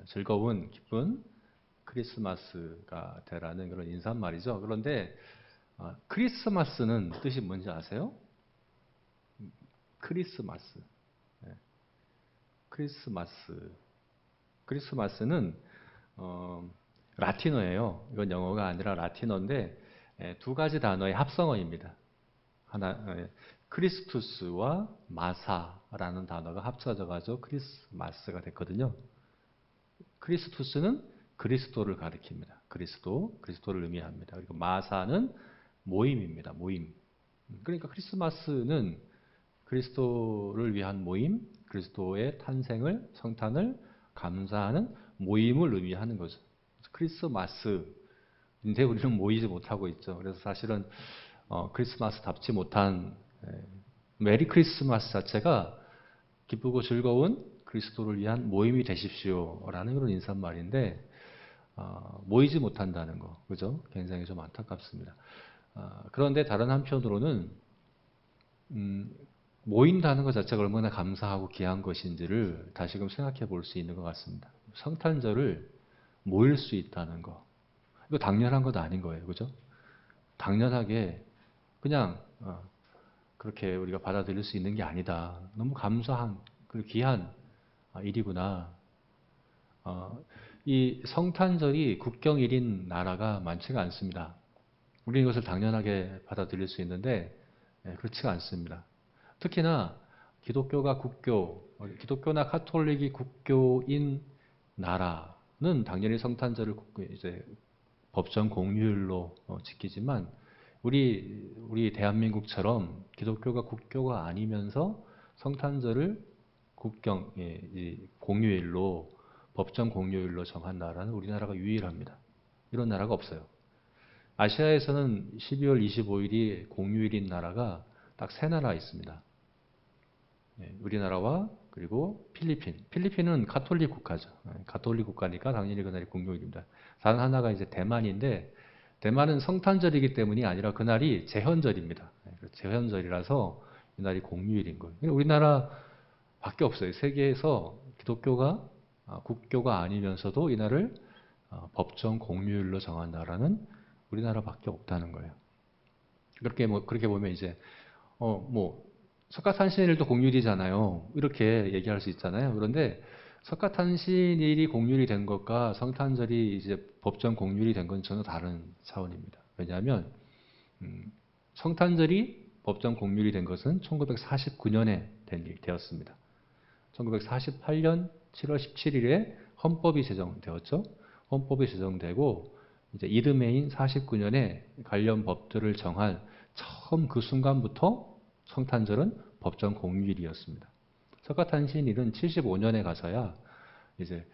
즐거운 기쁜 크리스마스가 되라는 그런 인사말이죠. 그런데 크리스마스는 뜻이 뭔지 아세요? 크리스마스. 네. 크리스마스는 라틴어예요. 이건 영어가 아니라 라틴어인데 두 가지 단어의 합성어입니다. 하나, 크리스투스와 마사라는 단어가 합쳐져 가지고 크리스마스가 됐거든요. 크리스투스는 그리스도를 가리킵니다. 그리스도를 의미합니다. 그리고 마사는 모임입니다. 모임. 그러니까 크리스마스는 그리스도를 위한 모임, 그리스도의 탄생을, 성탄을 감사하는 모임을 의미하는 거죠. 크리스마스인데 우리는 모이지 못하고 있죠. 그래서 사실은 크리스마스답지 못한 메리 크리스마스 자체가 기쁘고 즐거운 그리스도를 위한 모임이 되십시오라는 그런 인사말인데 모이지 못한다는 거, 그죠? 굉장히 좀 안타깝습니다. 그런데 다른 한편으로는 모인다는 것 자체가 얼마나 감사하고 귀한 것인지를 다시금 생각해 볼 수 있는 것 같습니다. 성탄절을 모일 수 있다는 거, 이거 당연한 것 아닌 거예요, 그죠? 당연하게 그냥 그렇게 우리가 받아들일 수 있는 게 아니다. 너무 감사한, 그리고 귀한 일이구나. 이 성탄절이 국경일인 나라가 많지가 않습니다. 우리는 이것을 당연하게 받아들일 수 있는데 그렇지가 않습니다. 특히나 기독교나 카톨릭이 국교인 나라는 당연히 성탄절을 이제 법정 공휴일로 지키지만 우리 대한민국처럼 기독교가 국교가 아니면서 성탄절을 공휴일로 법정 공휴일로 정한 나라는 우리나라가 유일합니다. 이런 나라가 없어요. 아시아에서는 12월 25일이 공휴일인 나라가 딱 세 나라 있습니다. 우리나라와 그리고 필리핀. 필리핀은 가톨릭 국가죠. 가톨릭 국가니까 당연히 그날이 공휴일입니다. 다른 하나가 이제 대만인데 대만은 성탄절이기 때문이 아니라 그날이 제헌절입니다. 제헌절이라서 이날이 공휴일인 거예요. 우리나라밖에 없어요. 세계에서 기독교가 국교가 아니면서도 이날을 법정 공휴일로 정한 나라는 우리나라밖에 없다는 거예요. 그렇게 보면 이제 석가탄신일도 공휴일이잖아요. 이렇게 얘기할 수 있잖아요. 그런데 석가탄신일이 공휴일이 된 것과 성탄절이 이제 법정 공휴일이 된 건 전혀 다른 차원입니다. 왜냐하면 성탄절이 법정 공휴일이 된 것은 1949년에 되었습니다. 1948년 7월 17일에 헌법이 제정되었죠. 헌법이 제정되고 이제 이듬해인 49년에 관련 법들을 정한 처음 그 순간부터 성탄절은 법정 공휴일이었습니다. 석가탄신일은 75년에 가서야 이제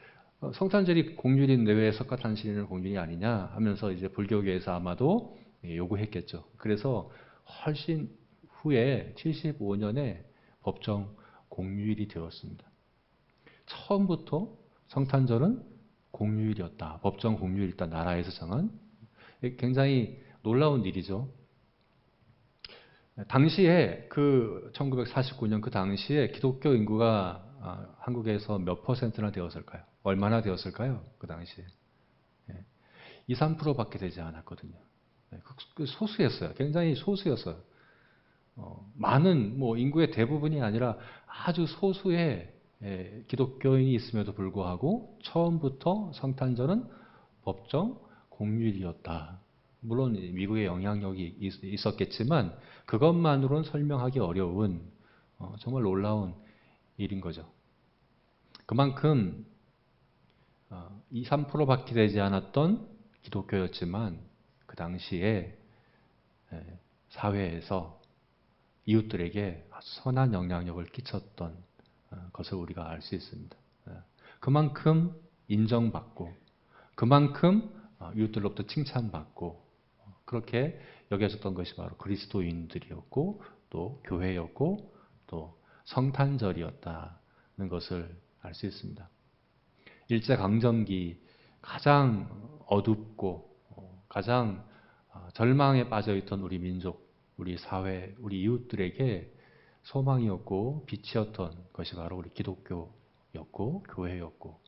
성탄절이 공휴일인데 왜 석가탄신일은 공휴일이 아니냐 하면서 이제 불교계에서 아마도 요구했겠죠. 그래서 훨씬 후에 75년에 법정 공휴일이 되었습니다. 처음부터 성탄절은 공휴일이었다. 법정 공휴일이었다. 나라에서 정한 굉장히 놀라운 일이죠. 당시에 1949년 그 당시에 기독교 인구가 한국에서 몇 퍼센트나 되었을까요? 얼마나 되었을까요? 그 당시에 2, 3%밖에 되지 않았거든요. 소수였어요. 굉장히 소수였어요. 많은 인구의 대부분이 아니라 아주 소수의 기독교인이 있음에도 불구하고 처음부터 성탄절은 법정 공휴일이었다. 물론 미국의 영향력이 있었겠지만 그것만으로는 설명하기 어려운 정말 놀라운 일인 거죠. 그만큼 2, 3%밖에 되지 않았던 기독교였지만 그 당시에 사회에서 이웃들에게 선한 영향력을 끼쳤던 것을 우리가 알 수 있습니다. 그만큼 인정받고 그만큼 이웃들로부터 칭찬받고 그렇게 여겨졌던 것이 바로 그리스도인들이었고 또 교회였고 또 성탄절이었다는 것을 알 수 있습니다. 일제강점기 가장 어둡고 가장 절망에 빠져있던 우리 민족, 우리 사회, 우리 이웃들에게 소망이었고 빛이었던 것이 바로 우리 기독교였고 교회였고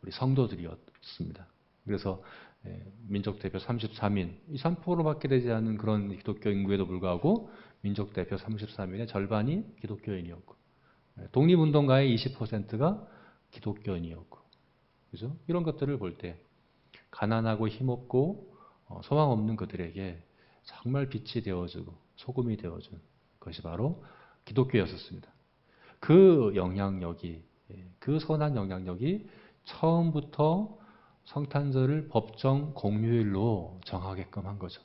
우리 성도들이었습니다. 그래서 민족 대표 33인, 이 3%밖에 되지 않은 그런 기독교 인구에도 불구하고 민족 대표 33인의 절반이 기독교인이었고, 독립운동가의 20%가 기독교인이었고, 그죠? 이런 것들을 볼 때 가난하고 힘없고 소망 없는 그들에게 정말 빛이 되어주고 소금이 되어준 것이 바로 기독교였었습니다. 그 영향력이, 그 선한 영향력이 처음부터 성탄절을 법정 공휴일로 정하게끔 한 거죠.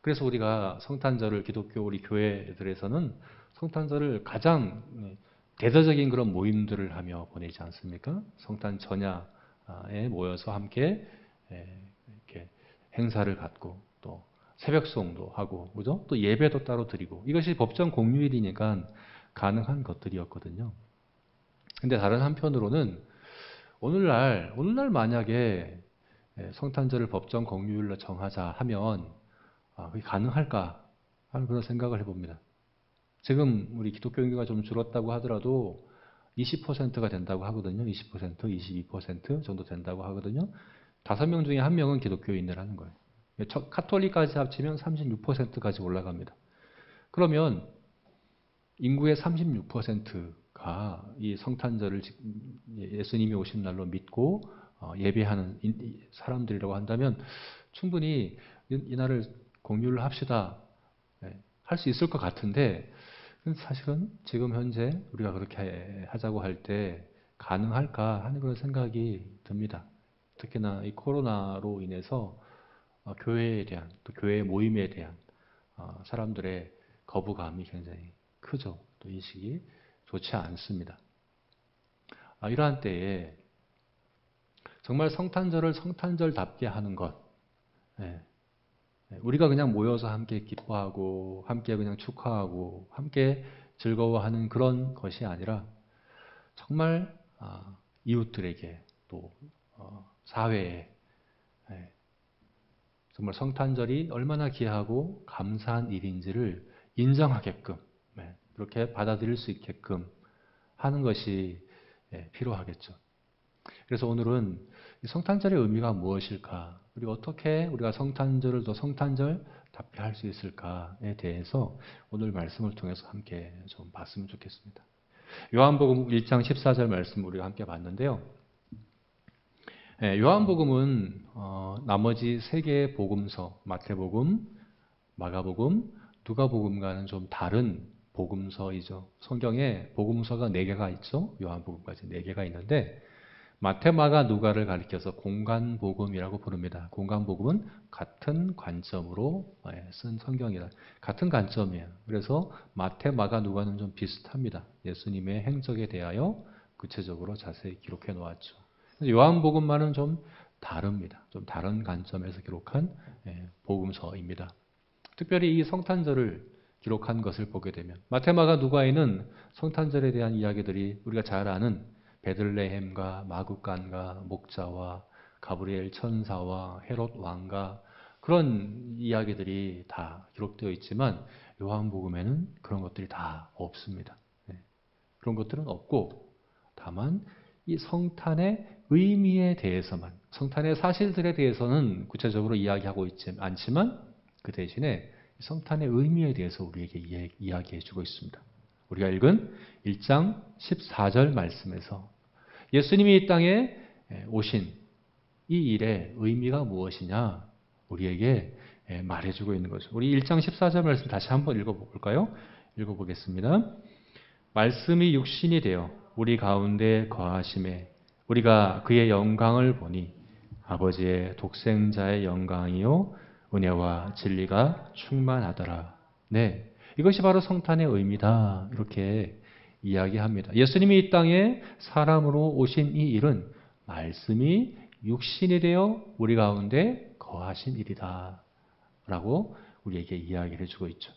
그래서 우리가 성탄절을 기독교 우리 교회들에서는 성탄절을 가장 대대적인 그런 모임들을 하며 보내지 않습니까? 성탄 전야에 모여서 함께 이렇게 행사를 갖고 또 새벽송도 하고, 그죠? 또 예배도 따로 드리고, 이것이 법정 공휴일이니까 가능한 것들이었거든요. 근데 다른 한편으로는 오늘날 만약에 성탄절을 법정 공휴일로 정하자 하면 그게 가능할까 하는 그런 생각을 해봅니다. 지금 우리 기독교 인구가 좀 줄었다고 하더라도 20%가 된다고 하거든요. 20%, 22% 정도 된다고 하거든요. 5명 중에 1명은 기독교인이라는 거예요. 카톨릭까지 합치면 36%까지 올라갑니다. 그러면 인구의 36%가 이 성탄절을 예수님이 오신 날로 믿고 예배하는 사람들이라고 한다면 충분히 이날을 공유를 합시다 할 수 있을 것 같은데, 사실은 지금 현재 우리가 그렇게 하자고 할 때 가능할까 하는 그런 생각이 듭니다. 특히나 이 코로나로 인해서 교회에 대한, 또 교회 모임에 대한 사람들의 거부감이 굉장히 크죠. 또 인식이 좋지 않습니다. 이러한 때에 정말 성탄절을 성탄절답게 하는 것, 우리가 그냥 모여서 함께 기뻐하고 함께 그냥 축하하고 함께 즐거워하는 그런 것이 아니라 정말 이웃들에게 또 사회에 정말 성탄절이 얼마나 귀하고 감사한 일인지를 인정하게끔, 그렇게 받아들일 수 있게끔 하는 것이 필요하겠죠. 그래서 오늘은 성탄절의 의미가 무엇일까? 그리고 어떻게 우리가 성탄절을 더 성탄절답게 할 수 있을까에 대해서 오늘 말씀을 통해서 함께 좀 봤으면 좋겠습니다. 요한복음 1장 14절 말씀 우리가 함께 봤는데요. 요한복음은 나머지 3개의 복음서, 마태복음, 마가복음, 누가복음과는 좀 다른 복음서이죠. 성경에 복음서가 4개가 있죠. 요한복음까지 4개가 있는데 마태, 마가, 누가를 가리켜서 공간복음이라고 부릅니다. 공간복음은 같은 관점으로 쓴 성경이다. 같은 관점이에요. 그래서 마태, 마가, 누가는 좀 비슷합니다. 예수님의 행적에 대하여 구체적으로 자세히 기록해 놓았죠. 요한복음만은 좀 다릅니다. 좀 다른 관점에서 기록한 복음서입니다. 특별히 이 성탄절을 기록한 것을 보게 되면 마태, 마가, 누가에는 성탄절에 대한 이야기들이 우리가 잘 아는 베들레헴과 마구간과 목자와 가브리엘 천사와 헤롯 왕과 그런 이야기들이 다 기록되어 있지만 요한복음에는 그런 것들이 다 없습니다. 그런 것들은 없고 다만 이 성탄의 의미에 대해서만, 성탄의 사실들에 대해서는 구체적으로 이야기하고 있지 않지만 그 대신에 성탄의 의미에 대해서 우리에게 이야기해 주고 있습니다. 우리가 읽은 1장 14절 말씀에서 예수님이 이 땅에 오신 이 일의 의미가 무엇이냐 우리에게 말해주고 있는 거죠. 우리 1장 14절 말씀 다시 한번 읽어볼까요? 읽어보겠습니다. 말씀이 육신이 되어 우리 가운데 거하심에 우리가 그의 영광을 보니 아버지의 독생자의 영광이요 은혜와 진리가 충만하더라. 네, 이것이 바로 성탄의 의미다. 이렇게 이야기합니다. 예수님이 이 땅에 사람으로 오신 이 일은 말씀이 육신이 되어 우리 가운데 거하신 일이다. 라고 우리에게 이야기를 해주고 있죠.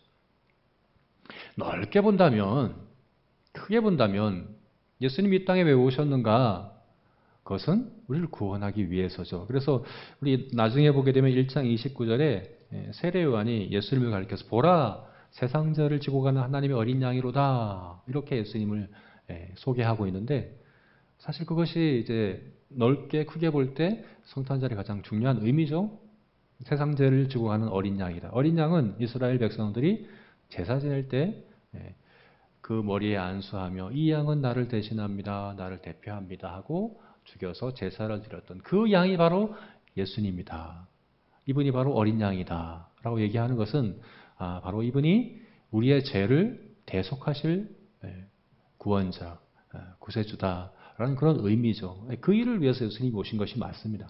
넓게 본다면, 크게 본다면 예수님이 이 땅에 왜 오셨는가? 그것은 우리를 구원하기 위해서죠. 그래서 우리 나중에 보게 되면 1장 29절에 세례 요한이 예수님을 가리켜서 보라 세상죄를 지고 가는 하나님의 어린 양이로다 이렇게 예수님을 소개하고 있는데 사실 그것이 이제 넓게 크게 볼 때 성탄절이 가장 중요한 의미죠. 세상 죄를 지고 가는 어린 양이다. 어린 양은 이스라엘 백성들이 제사 지낼 때 그 머리에 안수하며 이 양은 나를 대신합니다. 나를 대표합니다 하고 죽여서 제사를 드렸던 그 양이 바로 예수님이다. 이분이 바로 어린 양이다 라고 얘기하는 것은 바로 이분이 우리의 죄를 대속하실 구원자, 구세주다라는 그런 의미죠. 그 일을 위해서 예수님이 오신 것이 맞습니다.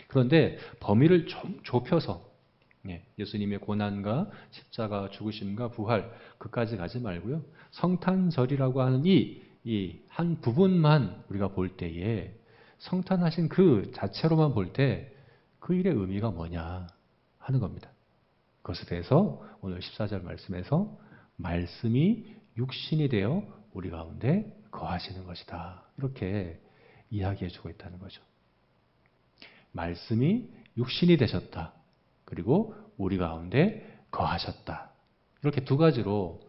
그런데 범위를 좀 좁혀서 예수님의 고난과 십자가 죽으심과 부활 그까지 가지 말고요. 성탄절이라고 하는 이 한 부분만 우리가 볼 때에 성탄하신 그 자체로만 볼 때 그 일의 의미가 뭐냐 하는 겁니다. 그것에 대해서 오늘 14절 말씀에서 말씀이 육신이 되어 우리 가운데 거하시는 것이다. 이렇게 이야기해 주고 있다는 거죠. 말씀이 육신이 되셨다. 그리고 우리 가운데 거하셨다. 이렇게 두 가지로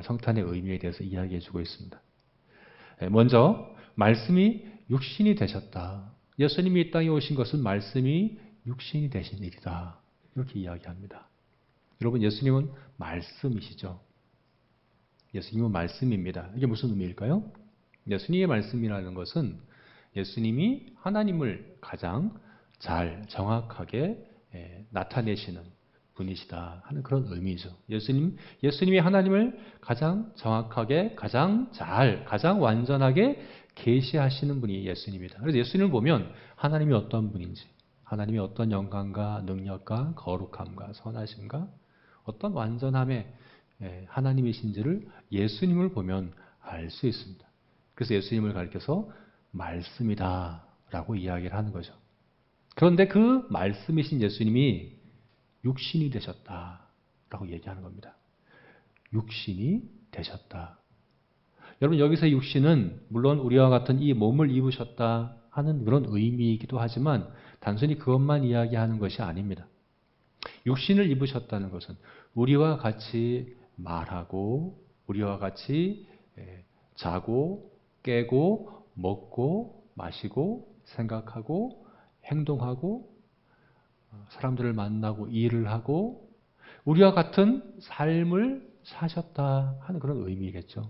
성탄의 의미에 대해서 이야기해 주고 있습니다. 먼저 말씀이 육신이 되셨다. 예수님이 이 땅에 오신 것은 말씀이 육신이 되신 일이다. 이렇게 이야기합니다. 여러분 예수님은 말씀이시죠. 예수님은 말씀입니다. 이게 무슨 의미일까요? 예수님의 말씀이라는 것은 예수님이 하나님을 가장 잘 정확하게 나타내시는 분이시다 하는 그런 의미죠. 예수님이 하나님을 가장 정확하게, 가장 잘, 가장 완전하게 계시하시는 분이 예수님이다. 그래서 예수님을 보면 하나님이 어떤 분인지, 하나님이 어떤 영광과 능력과 거룩함과 선하심과 어떤 완전함의 하나님이신지를 예수님을 보면 알 수 있습니다. 그래서 예수님을 가리켜서 말씀이다 라고 이야기를 하는 거죠. 그런데 그 말씀이신 예수님이 육신이 되셨다라고 얘기하는 겁니다. 육신이 되셨다. 여러분 여기서 육신은 물론 우리와 같은 이 몸을 입으셨다 하는 그런 의미이기도 하지만 단순히 그것만 이야기하는 것이 아닙니다. 육신을 입으셨다는 것은 우리와 같이 말하고 우리와 같이 자고 깨고 먹고 마시고 생각하고 행동하고 사람들을 만나고 일을 하고 우리와 같은 삶을 사셨다 하는 그런 의미겠죠.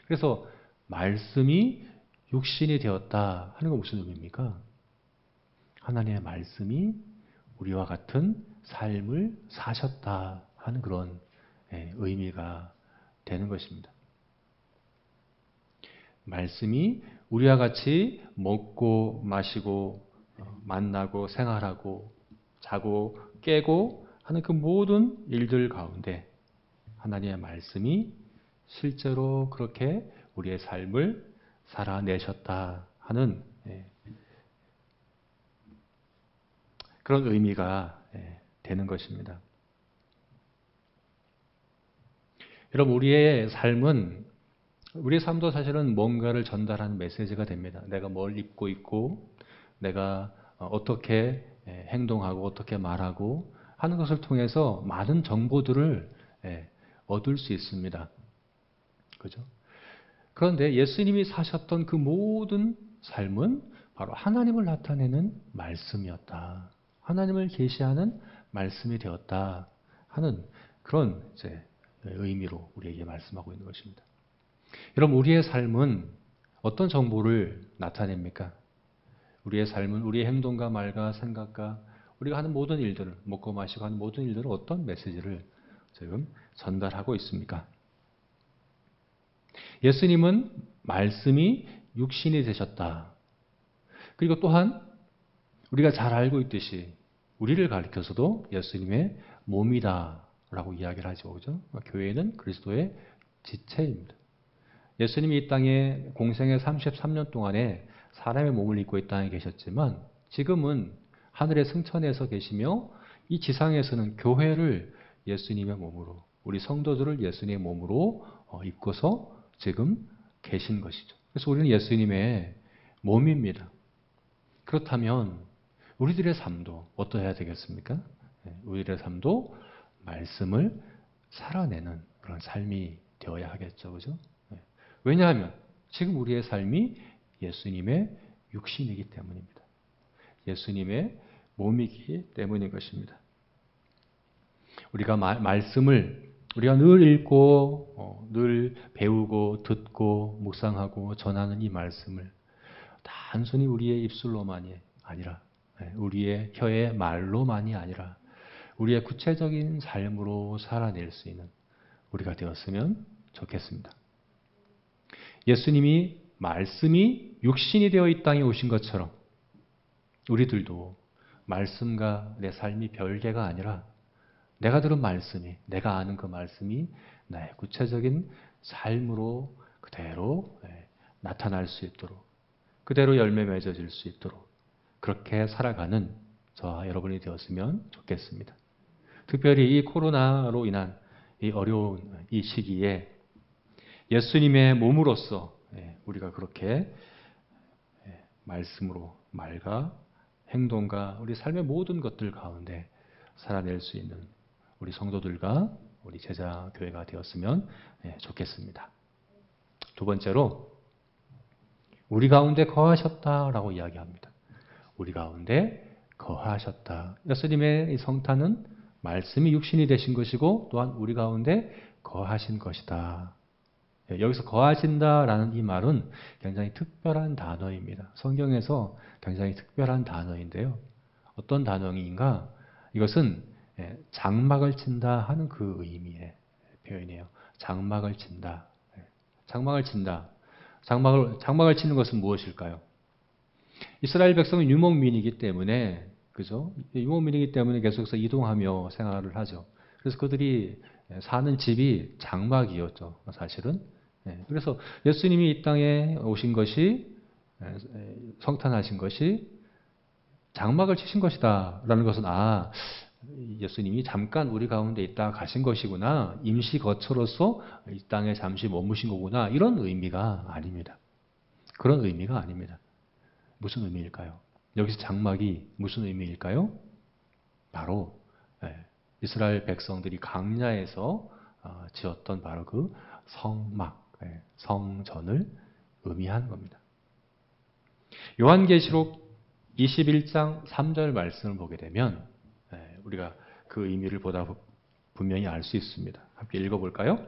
그래서 말씀이 육신이 되었다 하는 건 무슨 의미입니까? 하나님의 말씀이 우리와 같은 삶을 사셨다 하는 그런 의미가 되는 것입니다. 말씀이 우리와 같이 먹고 마시고 만나고 생활하고 자고 깨고 하는 그 모든 일들 가운데 하나님의 말씀이 실제로 그렇게 우리의 삶을 살아내셨다 하는 그런 의미가 되는 것입니다. 여러분 우리의 삶도 사실은 뭔가를 전달하는 메시지가 됩니다. 내가 뭘 입고 있고 내가 어떻게 행동하고 어떻게 말하고 하는 것을 통해서 많은 정보들을 얻을 수 있습니다. 그죠? 그런데 예수님이 사셨던 그 모든 삶은 바로 하나님을 나타내는 말씀이었다. 하나님을 계시하는 말씀이 되었다 하는 그런 의미로 우리에게 말씀하고 있는 것입니다. 여러분 우리의 삶은 어떤 정보를 나타냅니까? 우리의 삶은 우리의 행동과 말과 생각과 우리가 하는 모든 일들을 먹고 마시고 하는 모든 일들은 어떤 메시지를 지금 전달하고 있습니까? 예수님은 말씀이 육신이 되셨다. 그리고 또한 우리가 잘 알고 있듯이 우리를 가리켜서도 예수님의 몸이다 라고 이야기를 하죠. 그죠? 교회는 그리스도의 지체입니다. 예수님이 이 땅에 공생의 33년 동안에 사람의 몸을 입고 이 땅에 계셨지만 지금은 하늘의 승천에서 계시며 이 지상에서는 교회를 예수님의 몸으로 우리 성도들을 예수님의 몸으로 입고서 지금 계신 것이죠. 그래서 우리는 예수님의 몸입니다. 그렇다면 우리들의 삶도 어떠해야 되겠습니까? 우리들의 삶도 말씀을 살아내는 그런 삶이 되어야 하겠죠. 그죠? 왜냐하면 지금 우리의 삶이 예수님의 육신이기 때문입니다. 예수님의 몸이기 때문인 것입니다. 우리가 말씀을 우리가 늘 읽고 늘 배우고 듣고 묵상하고 전하는 이 말씀을 단순히 우리의 입술로만이 아니라 우리의 혀의 말로만이 아니라 우리의 구체적인 삶으로 살아낼 수 있는 우리가 되었으면 좋겠습니다. 예수님이 말씀이 육신이 되어 이 땅에 오신 것처럼 우리들도 말씀과 내 삶이 별개가 아니라 내가 들은 말씀이, 내가 아는 그 말씀이 나의 구체적인 삶으로 그대로 나타날 수 있도록, 그대로 열매 맺어질 수 있도록 그렇게 살아가는 저와 여러분이 되었으면 좋겠습니다. 특별히 이 코로나로 인한 이 어려운 이 시기에 예수님의 몸으로서 우리가 그렇게 말씀으로 말과 행동과 우리 삶의 모든 것들 가운데 살아낼 수 있는 우리 성도들과 우리 제자 교회가 되었으면 좋겠습니다. 두 번째로 우리 가운데 거하셨다라고 이야기합니다. 우리 가운데 거하셨다. 예수님의 이 성탄은 말씀이 육신이 되신 것이고 또한 우리 가운데 거하신 것이다. 여기서 거하신다라는 이 말은 굉장히 특별한 단어입니다. 성경에서 굉장히 특별한 단어인데요. 어떤 단어인가? 이것은 장막을 친다 하는 그 의미의 표현이에요. 장막을 친다. 장막을 친다. 장막을 치는 것은 무엇일까요? 이스라엘 백성은 유목민이기 때문에, 그죠? 유목민이기 때문에 계속해서 이동하며 생활을 하죠. 그래서 그들이 사는 집이 장막이었죠, 사실은. 그래서 예수님이 이 땅에 오신 것이, 성탄하신 것이 장막을 치신 것이다 라는 것은 예수님이 잠깐 우리 가운데 있다가 가신 것이구나, 임시 거처로서 이 땅에 잠시 머무신 거구나, 이런 의미가 아닙니다. 그런 의미가 아닙니다. 무슨 의미일까요? 여기서 장막이 무슨 의미일까요? 바로 이스라엘 백성들이 강야에서 지었던 바로 그 성막, 성전을 의미하는 겁니다. 요한계시록 21장 3절 말씀을 보게 되면 우리가 그 의미를 보다 분명히 알 수 있습니다. 함께 읽어볼까요?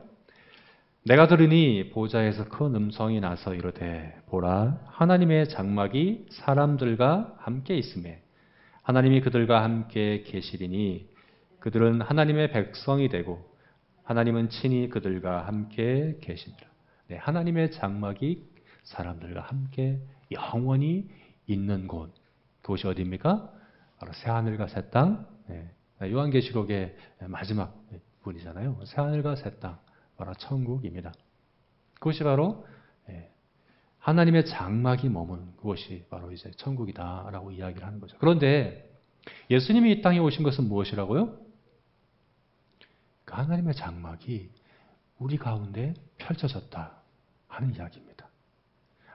내가 들으니 보좌에서 큰 음성이 나서 이르되 보라 하나님의 장막이 사람들과 함께 있으매 하나님이 그들과 함께 계시리니 그들은 하나님의 백성이 되고 하나님은 친히 그들과 함께 계시니라. 하나님의 장막이 사람들과 함께 영원히 있는 곳, 그것이 어디입니까? 바로 새하늘과 새 땅. 요한계시록의 마지막 부분이잖아요. 새하늘과 새 땅, 바로 천국입니다. 그것이 바로 하나님의 장막이 머무는 그것이 바로 이제 천국이다라고 이야기를 하는 거죠. 그런데 예수님이 이 땅에 오신 것은 무엇이라고요? 그 하나님의 장막이 우리 가운데 펼쳐졌다 하는 이야기입니다.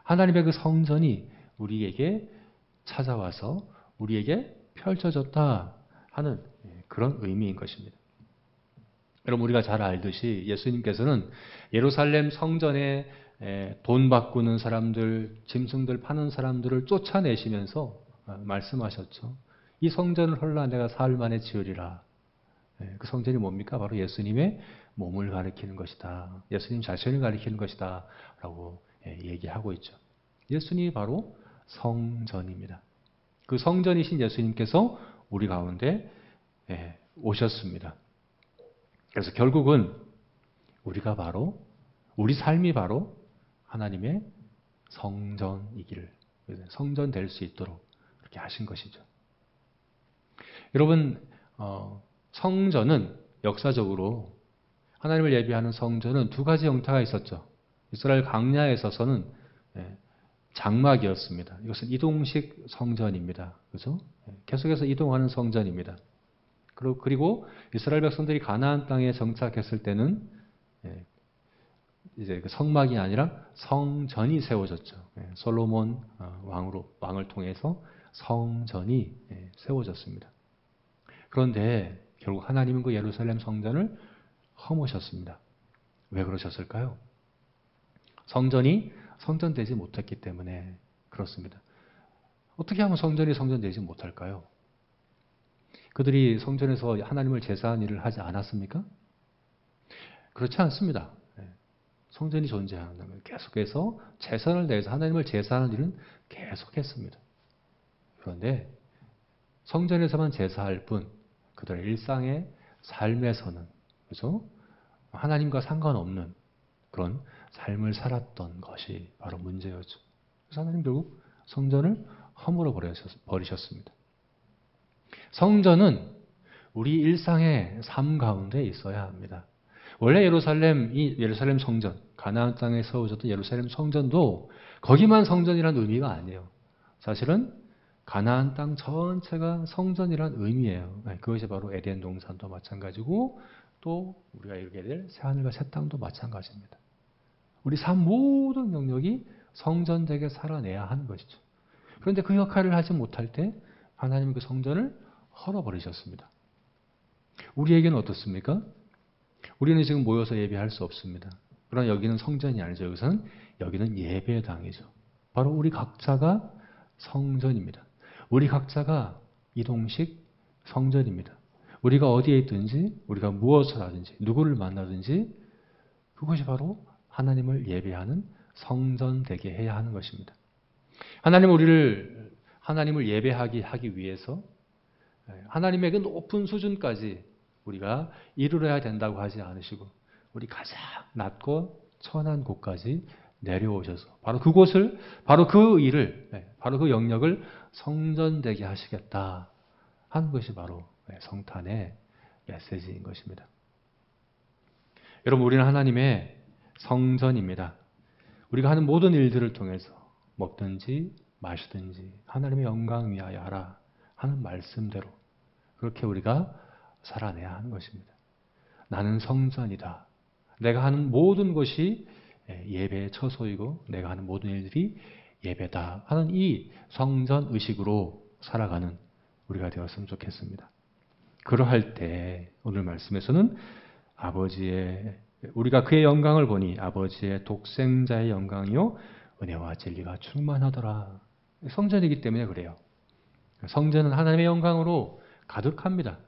하나님의 그 성전이 우리에게 찾아와서 우리에게 펼쳐졌다 하는 그런 의미인 것입니다. 여러분 우리가 잘 알듯이 예수님께서는 예루살렘 성전에 돈 바꾸는 사람들, 짐승들 파는 사람들을 쫓아내시면서 말씀하셨죠. 이 성전을 헐라 내가 사흘 만에 지으리라. 그 성전이 뭡니까? 바로 예수님의 몸을 가리키는 것이다. 예수님 자신을 가리키는 것이다. 라고 얘기하고 있죠. 예수님이 바로 성전입니다. 그 성전이신 예수님께서 우리 가운데 오셨습니다. 그래서 결국은 우리가 바로, 우리 삶이 바로 하나님의 성전이기를, 성전 될 수 있도록 그렇게 하신 것이죠. 여러분, 성전은 역사적으로 하나님을 예비하는 성전은 두 가지 형태가 있었죠. 이스라엘 광야에 있어서는 장막이었습니다. 이것은 이동식 성전입니다. 그렇죠? 계속해서 이동하는 성전입니다. 그리고 이스라엘 백성들이 가나안 땅에 정착했을 때는 이제 그 성막이 아니라 성전이 세워졌죠. 솔로몬 왕을 통해서 성전이 세워졌습니다. 그런데 결국 하나님은 그 예루살렘 성전을 허무셨습니다. 왜 그러셨을까요? 성전이 성전되지 못했기 때문에 그렇습니다. 어떻게 하면 성전이 성전되지 못할까요? 그들이 성전에서 하나님을 제사한 일을 하지 않았습니까? 그렇지 않습니다. 성전이 존재한다면 계속해서 제선을 내서 하나님을 제사하는 일은 계속했습니다. 그런데 성전에서만 제사할 뿐 그들의 일상의 삶에서는 그죠? 하나님과 상관없는 그런 삶을 살았던 것이 바로 문제였죠. 그래서 하나님 결국 성전을 허물어 버리셨습니다. 성전은 우리 일상의 삶 가운데 있어야 합니다. 원래 예루살렘 성전, 가나안 땅에 세워졌던 예루살렘 성전도 거기만 성전이란 의미가 아니에요. 사실은 가나안 땅 전체가 성전이란 의미예요. 그것이 바로 에덴 동산도 마찬가지고 또 우리가 이루게 될 새하늘과 새 땅도 마찬가지입니다. 우리 삶 모든 영역이 성전되게 살아내야 하는 것이죠. 그런데 그 역할을 하지 못할 때 하나님은 그 성전을 헐어버리셨습니다. 우리에게는 어떻습니까? 우리는 지금 모여서 예배할 수 없습니다. 그러나 여기는 성전이 아니죠. 여기는 예배당이죠. 바로 우리 각자가 성전입니다. 우리 각자가 이동식 성전입니다. 우리가 어디에 있든지, 우리가 무엇을 하든지, 누구를 만나든지 그것이 바로 하나님을 예배하는 성전 되게 해야 하는 것입니다. 하나님을 예배하기 위해서 하나님의 그 높은 수준까지 우리가 이르러야 된다고 하지 않으시고 우리 가장 낮고 천한 곳까지 내려오셔서 바로 그 일을, 바로 그 영역을 성전되게 하시겠다 하는 것이 바로 성탄의 메시지인 것입니다. 여러분, 우리는 하나님의 성전입니다. 우리가 하는 모든 일들을 통해서 먹든지 마시든지 하나님의 영광 위하여 하라 하는 말씀대로 그렇게 우리가 살아내야 하는 것입니다. 나는 성전이다. 내가 하는 모든 것이 예배의 처소이고 내가 하는 모든 일들이 예배다 하는 이 성전 의식으로 살아가는 우리가 되었으면 좋겠습니다. 그러할 때 오늘 말씀에서는 우리가 그의 영광을 보니 아버지의 독생자의 영광이요 은혜와 진리가 충만하더라. 성전이기 때문에 그래요. 성전은 하나님의 영광으로 가득합니다.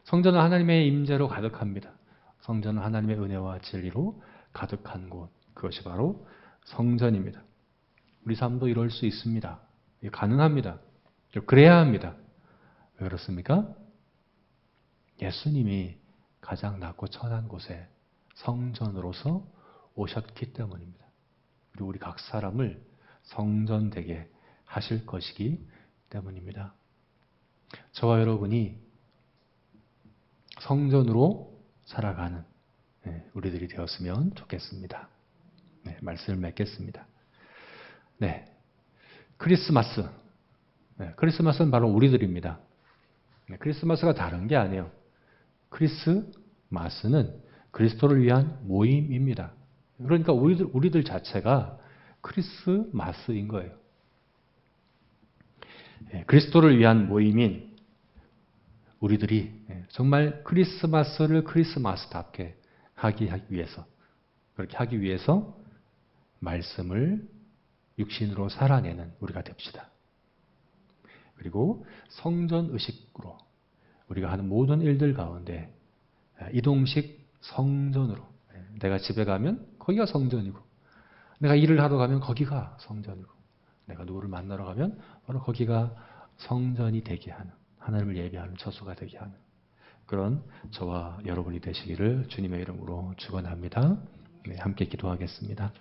성전은 하나님의 임재로 가득합니다. 성전은 하나님의 은혜와 진리로 가득한 곳. 그것이 바로 성전입니다. 우리 삶도 이럴 수 있습니다. 가능합니다. 그래야 합니다. 왜 그렇습니까? 예수님이 가장 낮고 천한 곳에 성전으로서 오셨기 때문입니다. 그리고 우리 각 사람을 성전되게 하실 것이기 때문입니다. 저와 여러분이 성전으로 살아가는 우리들이 되었으면 좋겠습니다. 말씀을 맺겠습니다. 크리스마스. 크리스마스는 바로 우리들입니다. 크리스마스가 다른 게 아니에요. 크리스마스는 그리스도를 위한 모임입니다. 그러니까 우리들 자체가 크리스마스인 거예요. 그리스도를 위한 모임인 우리들이 정말 크리스마스를 크리스마스답게 그렇게 하기 위해서 말씀을 육신으로 살아내는 우리가 됩시다. 그리고 성전 의식으로 우리가 하는 모든 일들 가운데 이동식 성전으로 내가 집에 가면 거기가 성전이고 내가 일을 하러 가면 거기가 성전이고 내가 누구를 만나러 가면 바로 거기가 성전이 되게 하는 하나님을 예배하는 처소가 되게 하는 그런 저와 여러분이 되시기를 주님의 이름으로 축원합니다. 함께 기도하겠습니다.